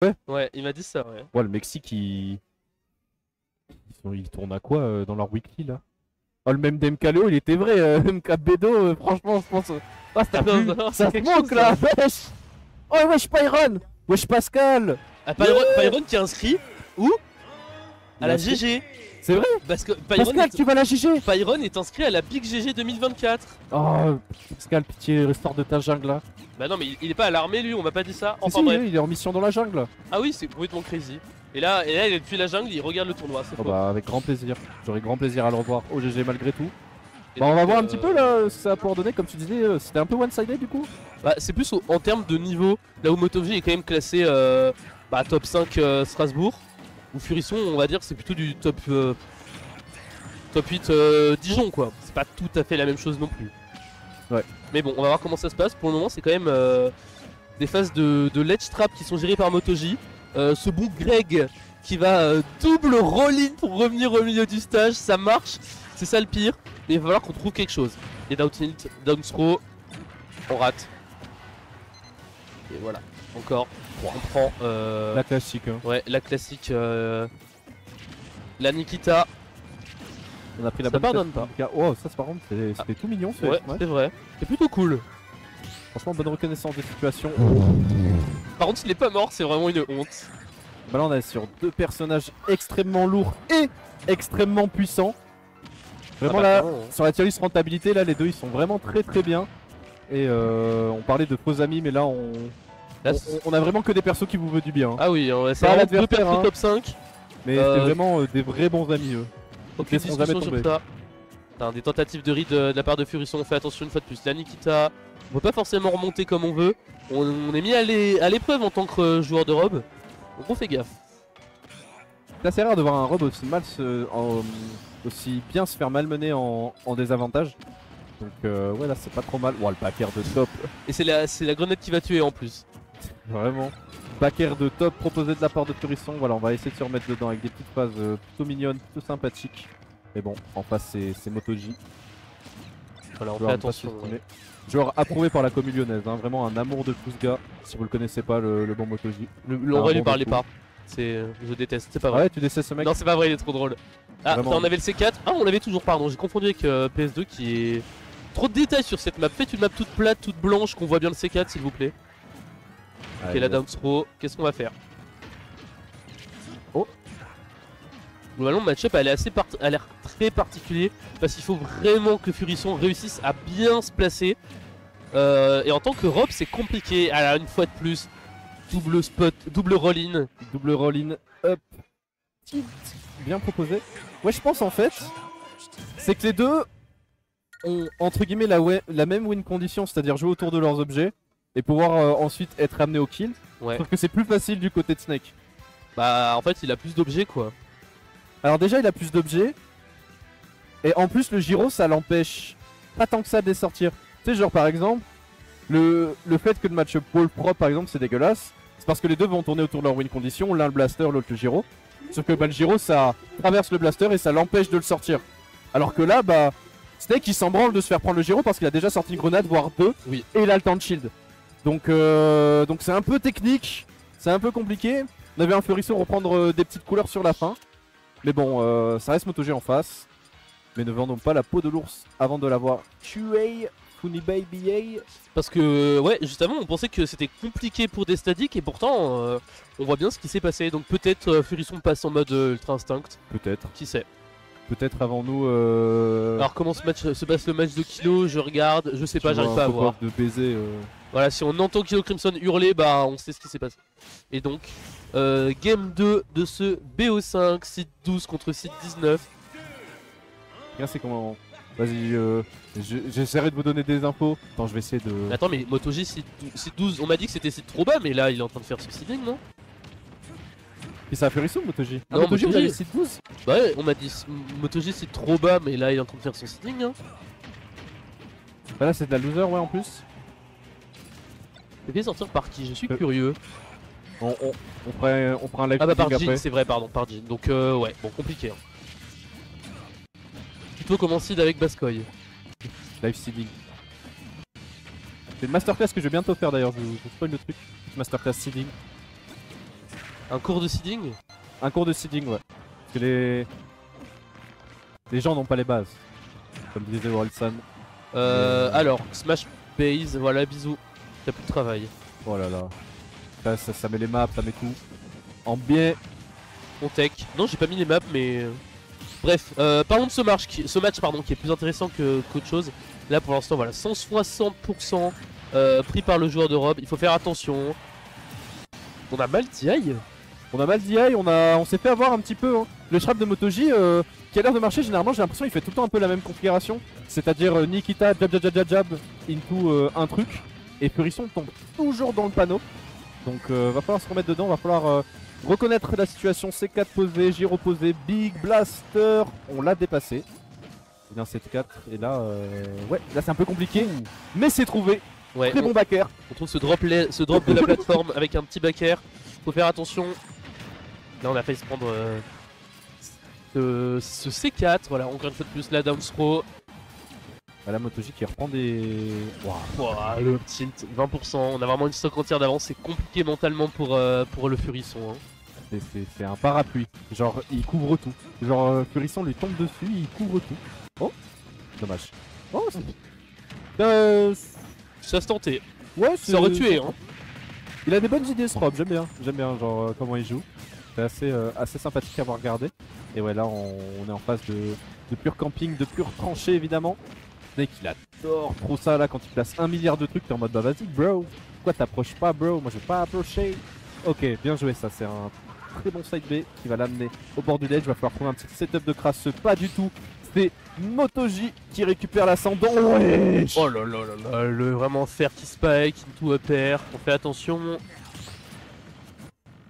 Ouais. Ouais, il m'a dit ça, ouais. Ouais, le Mexique, ils tournent à quoi dans leur weekly là? Oh, le même d'Mkaleo, il était vrai. MKBedo, franchement, je pense. Ah, Ah ça non, pue. non, c'est Ça quelque smoke chose, là. hein. Wesh. Oh, wesh, Pyron. Wesh, Pascal. Ah, Pyron qui est inscrit où? Il À est la inscrit. GG. C'est vrai? Parce que Pascal, tu vas la GG. Pyron est inscrit à la Big GG 2024. Oh, Pascal, pitié, restore de ta jungle là. Bah non, mais il est pas à l'armée lui, on m'a pas dit ça. Si, Enfin si, bref. il est en mission dans la jungle. Ah oui, c'est complètement crazy. Et là, il est depuis la jungle, il regarde le tournoi, c'est Oh faux. bah, avec grand plaisir. J'aurais grand plaisir à le revoir au GG malgré tout. Et Bah, on donc, va voir un petit peu là ce que ça va pouvoir donner. Comme tu disais, c'était un peu one-sided du coup. Bah, c'est plus en termes de niveau. Là où MotoG est quand même classé top 5 Strasbourg. Ou Furisson, on va dire, c'est plutôt du top 8 Dijon quoi. C'est pas tout à fait la même chose non plus. Ouais. Mais bon, on va voir comment ça se passe. Pour le moment, c'est quand même des phases de ledge trap qui sont gérées par MotoG. Ce bon Greg qui va double roll-in pour revenir au milieu du stage, ça marche. C'est ça le pire. Mais il va falloir qu'on trouve quelque chose. Et down tilt, down throw, on rate. Et voilà, encore, on prend La classique. Hein. ouais, la classique, la Nikita. On a pris la Ça bonne pardonne tête. Oh, ça, par contre, c'était tout mignon. Ce Ouais, match. c'est vrai, c'est plutôt cool. Franchement, bonne reconnaissance des situations. Par contre, s'il est pas mort, c'est vraiment une honte. Bah là, on est sur deux personnages extrêmement lourds et extrêmement puissants. Vraiment là, non. sur la tier list rentabilité, là, les deux, ils sont vraiment très très bien. Et on parlait de faux amis, mais là, Là, on a vraiment que des persos qui vous veulent du bien. Hein. ah oui, c'est Pas vraiment deux l'adversaire, perfs hein. top 5. Mais c'est vraiment des vrais bons amis, eux. Aucune laisseront jamais discussion tomber. sur ça. T'as des tentatives de read de la part de Furisson, on fait attention une fois de plus. La Nikita, on peut pas forcément remonter comme on veut. On est mis à l'épreuve en tant que joueur de robe. Donc on fait gaffe. C'est assez rare de voir un rob aussi aussi bien se faire malmener en désavantage. Donc ouais, là c'est pas trop mal. Wow, le backer de top. Et c'est la grenade qui va tuer en plus. Vraiment. Backer de top proposé de la part de Furisson. Voilà, on va essayer de se remettre dedans avec des petites phases plutôt mignonnes, plutôt sympathiques. Mais bon, en face c'est MotoG. Voilà, on Joueur fait à ne pas attention. sous-estimer. Joueur approuvé par la commune lyonnaise, hein. Vraiment un amour de tout ce gars. Si vous le connaissez pas, le bon MotoG. On va lui parler pas. Je déteste, c'est pas Ah vrai. ouais, tu décès ce mec? Non, c'est pas vrai, il est trop drôle. Ah, Vraiment. on avait le C4. Ah, on l'avait toujours, pardon. J'ai confondu avec PS2 qui est. Trop de détails sur cette map. Faites une map toute plate, toute blanche, qu'on voit bien le C4 s'il vous plaît. Ok, Allez, la down throw. Qu'est-ce qu'on va faire? Oh. Globalement, le match-up a l'air très particulier parce qu'il faut vraiment que Furisson réussisse à bien se placer. Et en tant que rob, c'est compliqué. Alors, une fois de plus, double spot, double roll-in. Double roll-in up. Tilt. Bien proposé. Ouais, je pense en fait, c'est que les deux ont entre guillemets la même win condition, c'est-à-dire jouer autour de leurs objets et pouvoir ensuite être amené au kill. Ouais. Sauf que c'est plus facile du côté de Snake. Bah, en fait, il a plus d'objets quoi. Alors déjà, il a plus d'objets. Et en plus, le gyro, ça l'empêche pas tant que ça de les sortir. Tu sais, genre par exemple, le fait que le match-up wall prop par exemple, c'est dégueulasse. C'est parce que les deux vont tourner autour de leur win condition, l'un le blaster, l'autre le gyro. Sauf que bah, le gyro, ça traverse le blaster et ça l'empêche de le sortir. Alors que là, bah, Snake il s'en branle de se faire prendre le gyro parce qu'il a déjà sorti une grenade, voire deux. Oui. Et il a le temps de shield. Donc c'est un peu technique, c'est un peu compliqué. On avait un Furisson reprendre des petites couleurs sur la fin. Mais bon, ça reste MotoG en face. Mais ne vendons pas la peau de l'ours avant de l'avoir tué. Funny Baby. Parce que, ouais, juste avant, on pensait que c'était compliqué pour des stadiques et pourtant, on voit bien ce qui s'est passé. Donc peut-être Furisson passe en mode Ultra Instinct. Peut-être. Qui sait. Peut-être avant nous. Alors comment se passe le match de Kilo? Je regarde, je sais pas, j'arrive pas à voir. De baiser. Voilà, si on entend Kilo Crimson hurler, bah on sait ce qui s'est passé. Et donc, game 2 de ce BO5, site 12 contre site 19. Bien, c'est comment. Vas-y, j'essaierai de vous donner des infos. Attends, je vais essayer de. Attends, mais MotoG site 12, on m'a dit que c'était site trop bas, mais là il est en train de faire son seeding, non? Et ça a Furisson MotoG? Ah, Non, MotoG, vous MotoG. avez site 12? Bah ouais, on m'a dit MotoG site trop bas, mais là il est en train de faire son seeding, hein. Bah là, c'est de la loser, ouais, en plus. C'est fait sortir par qui? Je suis Euh, curieux. On fera un live Ah bah par streaming Jin, après. c'est vrai, pardon, par Jin. Donc ouais, bon, compliqué. Hein. Plutôt comment seed avec Baskoy. Live seeding. C'est une masterclass que je vais bientôt faire d'ailleurs, je vous spoil le truc. Masterclass seeding. Un cours de seeding. Un cours de seeding, ouais. Parce que les gens n'ont pas les bases. Comme disait Wilson. Alors, Smash Base, voilà, bisous. T'as plus de travail. Oh là là. Ça met les maps, ça met tout. En bien. On tech. Non, j'ai pas mis les maps, mais. Bref, parlons de ce match, qui est plus intéressant qu'autre chose. Là, pour l'instant, voilà, 160% pris par le joueur de Rob. Il faut faire attention. On a mal DI. On a mal DI, on s'est fait avoir un petit peu. Hein. Le trap de Motoji qui a l'air de marcher, généralement j'ai l'impression qu'il fait tout le temps un peu la même configuration. C'est-à-dire Nikita jab jab jab jab jab into un truc. Et Furisson tombe toujours dans le panneau. Donc va falloir se remettre dedans, va falloir reconnaître la situation. C4 posé, Giro posé, Big Blaster. On l'a dépassé. C'est bien 7-4 et là ouais, là c'est un peu compliqué. Mais c'est trouvé. Ouais, très bon backer. On trouve ce drop de la plateforme avec un petit backer. Faut faire attention. Là on a failli se prendre ce C4. Voilà, encore une fois de plus la down throw. La Motoji qui reprend des... Wow, le tilt, 20%. On a vraiment une stock entière d'avance. C'est compliqué mentalement pour le Furisson. Hein. C'est un parapluie. Genre il couvre tout. Genre Furisson lui tombe dessus, il couvre tout. Oh, dommage. Oh, ça se tentait. Ouais, ça aurait tué. Hein. Il a des bonnes idées ce Rob, j'aime bien genre comment il joue. C'est assez sympathique à voir regarder. Et ouais là on est en phase de pur camping, de pur tranché évidemment. Snake il adore trop ça là quand il place 1 milliard de trucs, t'es en mode bah vas-y bro. Pourquoi t'approches pas bro? Moi je vais pas approcher. Ok, bien joué ça, c'est un très bon side B qui va l'amener au bord du ledge. Va falloir trouver un petit setup de crasseux, pas du tout. C'est Motoji qui récupère l'ascendant. Ouais. Oh là là là là, le vraiment fer qui spike, into upper, on fait attention.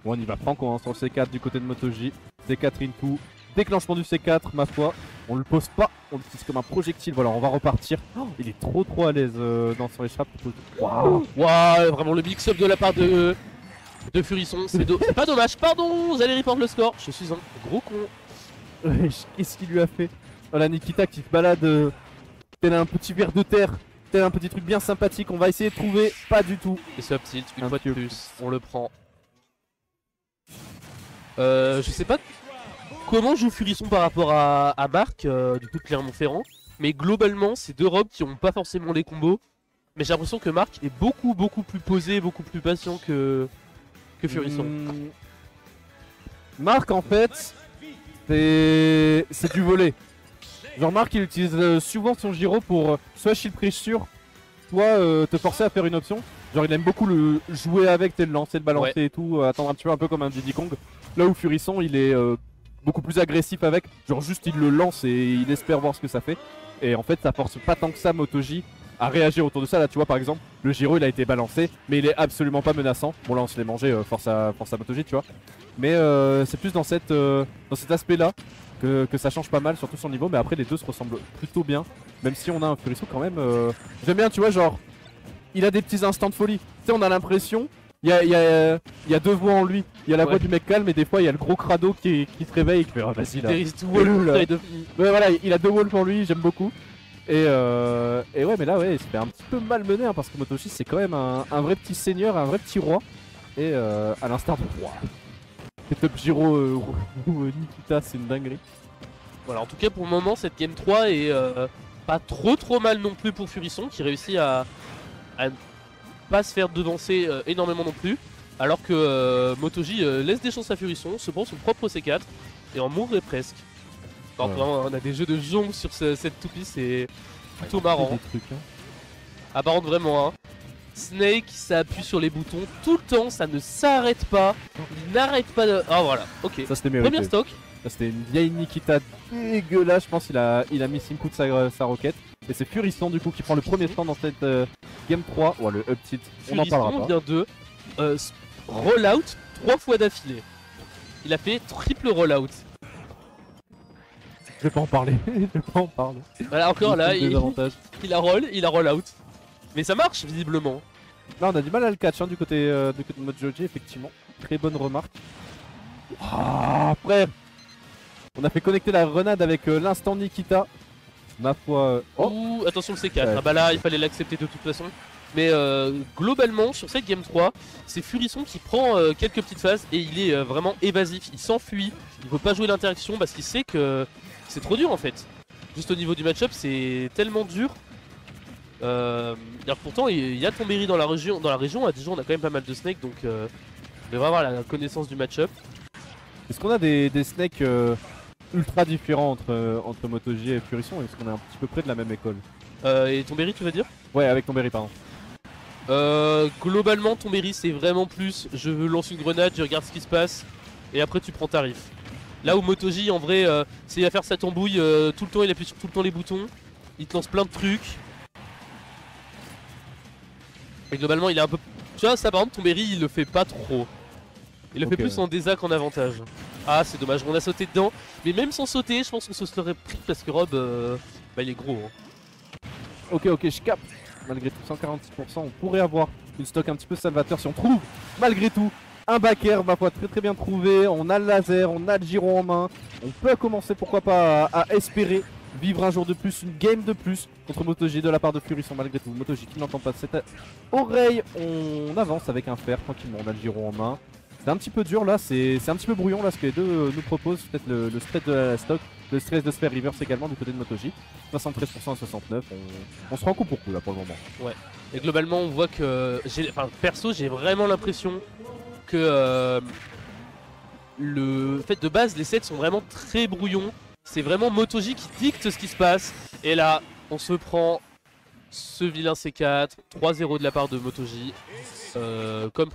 Bon, on y va franco hein, sur le C4 du côté de Motoji. C4 into, déclenchement du C4, ma foi. On le pose pas, on l'utilise comme un projectile. Voilà, on va repartir. Oh, il est trop à l'aise dans son échappe. Waouh, wow, vraiment le mix-up de la part de Furisson. C'est pas dommage, pardon, vous allez report le score. Je suis un gros con. Qu'est-ce qu'il lui a fait? Voilà, Nikita qui se balade tel un petit ver de terre, tel un petit truc bien sympathique. On va essayer de trouver, pas du tout. Et ce petit, une fois de plus, on le prend. Je sais pas comment joue Furisson par rapport à Marc, du coup Clermont-Ferrand. Mais globalement, c'est deux robes qui ont pas forcément les combos. Mais j'ai l'impression que Marc est beaucoup plus posé, beaucoup plus patient que Furisson. Marc en fait, c'est du volet. Genre Marc il utilise souvent son gyro pour soit shield pressure, soit te forcer à faire une option. Genre il aime beaucoup le jouer avec, le lancer, le balancer et tout, attendre un petit peu un peu comme un Diddy Kong. Là où Furisson il est beaucoup plus agressif avec, genre juste il le lance et il espère voir ce que ça fait. Et en fait ça force pas tant que ça Motoji à réagir autour de ça. Là tu vois par exemple, le gyro il a été balancé mais il est absolument pas menaçant. Bon là on se l'est mangé, force à Motoji tu vois. Mais c'est plus dans cet aspect là que ça change pas mal, surtout son niveau. Mais après les deux se ressemblent plutôt bien. Même si on a un Furisson quand même, j'aime bien tu vois genre, il a des petits instants de folie. Tu sais on a l'impression, il y a deux voix en lui. Il y a la voix du mec calme et des fois il y a le gros crado qui se réveille et qui fait oh, vas-y là. Ouais, voilà, il a deux wolves en lui, j'aime beaucoup. Et ouais mais là ouais il se fait un petit peu malmené hein, parce que Motoji c'est quand même un vrai petit seigneur, un vrai petit roi. Et à l'instar de roi. Setup Giro Nikita c'est une dinguerie. Voilà en tout cas pour le moment cette game 3 est pas trop mal non plus pour Furisson qui réussit à pas se faire devancer énormément non plus. Alors que Motoji laisse des chances à Furisson, se prend son propre C4 et en mourrait presque. Donc vraiment, on a des jeux de jongle sur cette toupie, c'est plutôt marrant. Apparemment vraiment hein. Snake s'appuie sur les boutons tout le temps, ça ne s'arrête pas. Il n'arrête pas de... Ah voilà, ok. Ça c'était mérité. Première stock. Ça c'était une vieille Nikita dégueulasse, je pense qu'il a mis 5 coups de sa roquette. Et c'est Furisson du coup qui prend le premier stand dans cette game 3. Ouais, le up tilt, on en parlera pas. Vient de rollout 3 fois d'affilée. Il a fait triple rollout. Je vais pas en parler, je vais pas en parler. Voilà encore là, il a roll out. Mais ça marche visiblement. Là on a du mal à le catch hein, du côté de Motoji effectivement. Très bonne remarque. Ah frère, on a fait connecter la grenade avec l'instant Nikita. Ma foi... Oh, attention le C4, ah bah là il fallait l'accepter de toute façon. Mais globalement sur cette game 3, c'est Furisson qui prend quelques petites phases et il est vraiment évasif, il s'enfuit, il veut pas jouer l'interaction parce qu'il sait que c'est trop dur en fait. Juste au niveau du match-up c'est tellement dur. Pourtant il y a Tonberry dans la région, à Dijon on a quand même pas mal de snakes donc on devrait avoir la connaissance du match-up. Est-ce qu'on a des snakes ultra différents entre MotoG et Furisson? Est-ce qu'on est un petit peu près de la même école? Et Tonberry tu veux dire? Ouais, avec Tonberry pardon. Globalement Tonberry c'est vraiment plus je lance une grenade, je regarde ce qui se passe et après tu prends tarif. Là où MotoG en vrai c'est à faire sa tambouille tout le temps, il appuie sur tout le temps les boutons, il te lance plein de trucs. Et globalement il est un peu... Tu vois ça par exemple Tonberry il le fait pas trop. Il le fait plus en désa qu'en avantage. Ah c'est dommage, on a sauté dedans. Mais même sans sauter je pense qu'on se serait pris parce que Rob bah, il est gros hein. Ok je capte. Malgré tout 146%, on pourrait avoir une stock un petit peu salvateur si on trouve malgré tout un backer, ma foi très bien trouvé. On a le laser, on a le gyro en main. On peut commencer pourquoi pas à espérer vivre un jour de plus, une game de plus contre MotoG de la part de Furisson malgré tout. MotoG qui n'entend pas cette oreille, on avance avec un fer tranquillement, on a le gyro en main. C'est un petit peu dur là, c'est un petit peu brouillon là ce que les deux nous proposent, peut-être le stress de la stock, le stress de se faire reverse également du côté de MotoG. 73% à 69, on se rend coup pour coup là pour le moment. Ouais, et globalement on voit que, perso j'ai vraiment l'impression que le fait de base les sets sont vraiment très brouillons. C'est vraiment MotoG qui dicte ce qui se passe. Et là on se prend ce vilain C4, 3-0 de la part de MotoG. Comme